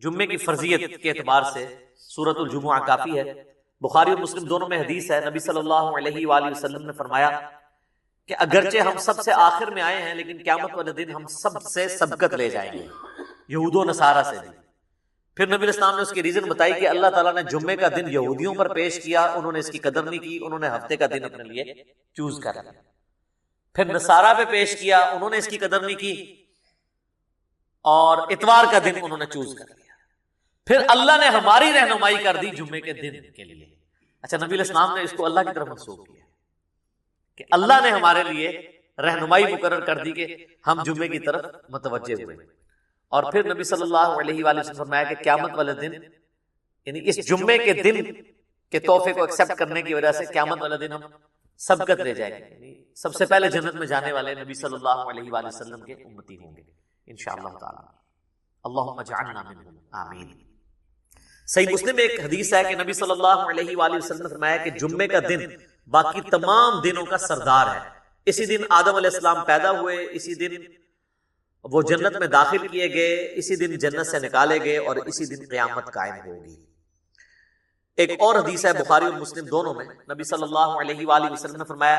جمعے کی فرضیت کے اعتبار سے سورۃ الجمعہ کافی ہے۔ بخاری اور مسلم دونوں میں حدیث ہے، نبی صلی اللہ علیہ وآلہ وسلم نے فرمایا کہ اگرچہ ہم سب سے آخر میں آئے ہیں لیکن قیامت والے دن ہم سب سے سبقت لے جائیں گے، یہود و نصارہ سے بھی۔ پھر نبی علیہ السلام نے اس کی ریزن بتائی کہ اللہ تعالیٰ نے جمعے کا دن یہودیوں پر پیش کیا، انہوں نے اس کی قدر نہیں کی، انہوں نے ہفتے کا دن اپنے لیے چوز کر لیا۔ پھر نصارہ پہ پیش کیا، انہوں نے اس کی قدر نہیں کی اور اتوار کا دن انہوں نے چوز کر لیا۔ پھر اللہ نے ہماری رہنمائی کر دی جمعے کے دن کے لیے۔ اچھا، نبی علیہ السلام نے اس کو اللہ کی طرف منسوخ کیا کہ اللہ نے ہمارے لیے رہنمائی مقرر کر دی کہ ہم جمعے کی طرف متوجہ ہوئے۔ اور پھر نبی صلی اللہ علیہ وآلہ وسلم فرمایا کہ قیامت والے دن، یعنی اس جمعے کے دن کے تحفے کو ایکسپٹ کرنے کی وجہ سے قیامت والے دن ہم سبقت لے جائیں گے، یعنی سب سے پہلے جنت میں جانے والے نبی صلی اللہ علیہ وآلہ وسلم کے امتی ہوں گے انشاءاللہ تعالی۔ اللہم اجعلنا منہم، آمین۔ صحیح مسلم میں ایک حدیث ہے کہ نبی صلی اللہ علیہ وآلہ وسلم نے فرمایا کہ جمعے کا دن باقی تمام دنوں کا سردار ہے۔ اسی دن آدم علیہ السلام پیدا ہوئے، اسی دن وہ جنت میں داخل کیے گئے، اسی دن جنت سے نکالے گئے اور اسی دن قیامت قائم ہوگی۔ ایک اور حدیث ہے بخاری اور مسلم دونوں میں، نبی صلی اللہ علیہ وآلہ وسلم نے فرمایا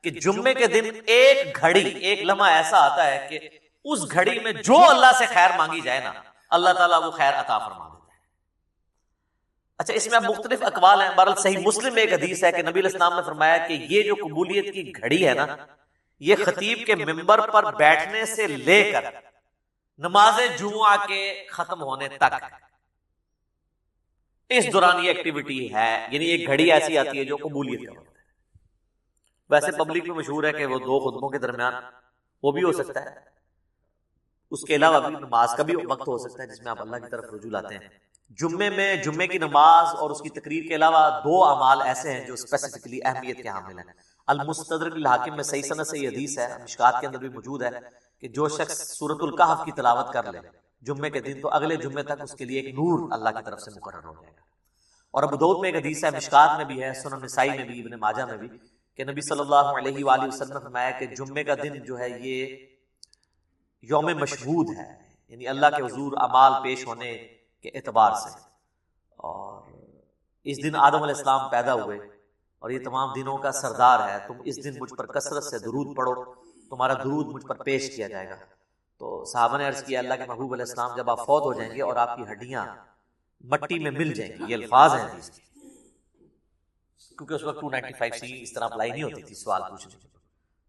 کہ جمعے کے دن ایک گھڑی، ایک لمحہ ایسا آتا ہے کہ اس گھڑی میں جو اللہ سے خیر مانگی جائے نا، اللہ تعالیٰ وہ خیر عطا فرما دیتا ہے۔ اچھا، اس میں اب مختلف اقوال ہیں، بہرحال صحیح مسلم میں ایک حدیث ہے کہ نبی علیہ السلام نے فرمایا کہ یہ جو قبولیت کی گھڑی ہے نا، یہ خطیب کے منبر پر بیٹھنے سے لے کر نماز جمعہ کے ختم ہونے تک اس دوران یہ ایکٹیویٹی ہے، یعنی ایک گھڑی ایسی آتی ہے جو قبولیت کا وقت ہے۔ ویسے پبلک میں مشہور ہے کہ وہ دو خطبوں کے درمیان وہ بھی ہو سکتا ہے، اس کے علاوہ بھی نماز کا بھی وقت ہو سکتا ہے جس میں آپ اللہ کی طرف رجوع لاتے ہیں۔ جمعے میں جمعے کی نماز اور اس کی تقریر کے علاوہ دو اعمال ایسے ہیں جو اسپیسیفکلی اہمیت کے حامل ہیں۔ المستدرک الحاکم میں صحیح سند سے یہ حدیث ہے، مشکات کے اندر بھی موجود ہے کہ جو شخص سورۃ الکہف کی تلاوت کر لے جمعے کے دن تو اگلے جمعے تک اس کے لیے ایک نور اللہ کی طرف سے مقرر ہو جائے گا۔ اور ابو داؤد میں ایک حدیث ہے، مشکات میں بھی ہے، سنن نسائی میں بھی، ابن ماجہ میں بھی، کہ نبی صلی اللہ علیہ وآلہ وسلم نے فرمایا کہ جمعے کا دن جو ہے یہ یوم مشہود ہے، یعنی اللہ کے حضور اعمال پیش ہونے کے اعتبار سے۔ اور اس دن آدم علیہ السلام پیدا ہوئے اور یہ تمام دنوں کا سردار ہے، تم اس دن مجھ پر کثرت سے درود پڑھو، تمہارا درود مجھ پر پیش کیا جائے گا۔ تو صحابہ نے عرض کیا اللہ کے محبوب علیہ السلام، جب آپ فوت ہو جائیں گے اور آپ کی ہڈیاں مٹی میں مل جائیں گی، یہ الفاظ ہیں حدیث کے، کیونکہ اس وقت 295 اس طرح اپلائی نہیں ہوتی تھی سوال پوچھنے،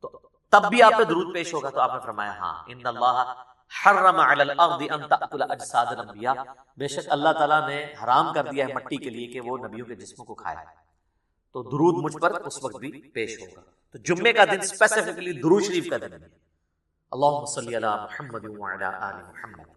تو تب بھی آپ پہ درود پیش ہوگا۔ تو آپ نے فرمایا ہاں، ان اللہ حرم علی الارض ان تأکل اجساد الانبیاء، بے شک اللہ تعالیٰ نے حرام کر دیا ہے مٹی کے لیے کہ وہ نبیوں کے جسموں کو کھائے، تو درود مجھ پر اس وقت بھی پیش ہوگا۔ تو جمعے کا دن اسپیسیفکلی درود شریف کا دن ہے۔ اللہم صلی علی محمد وعلی آل محمد۔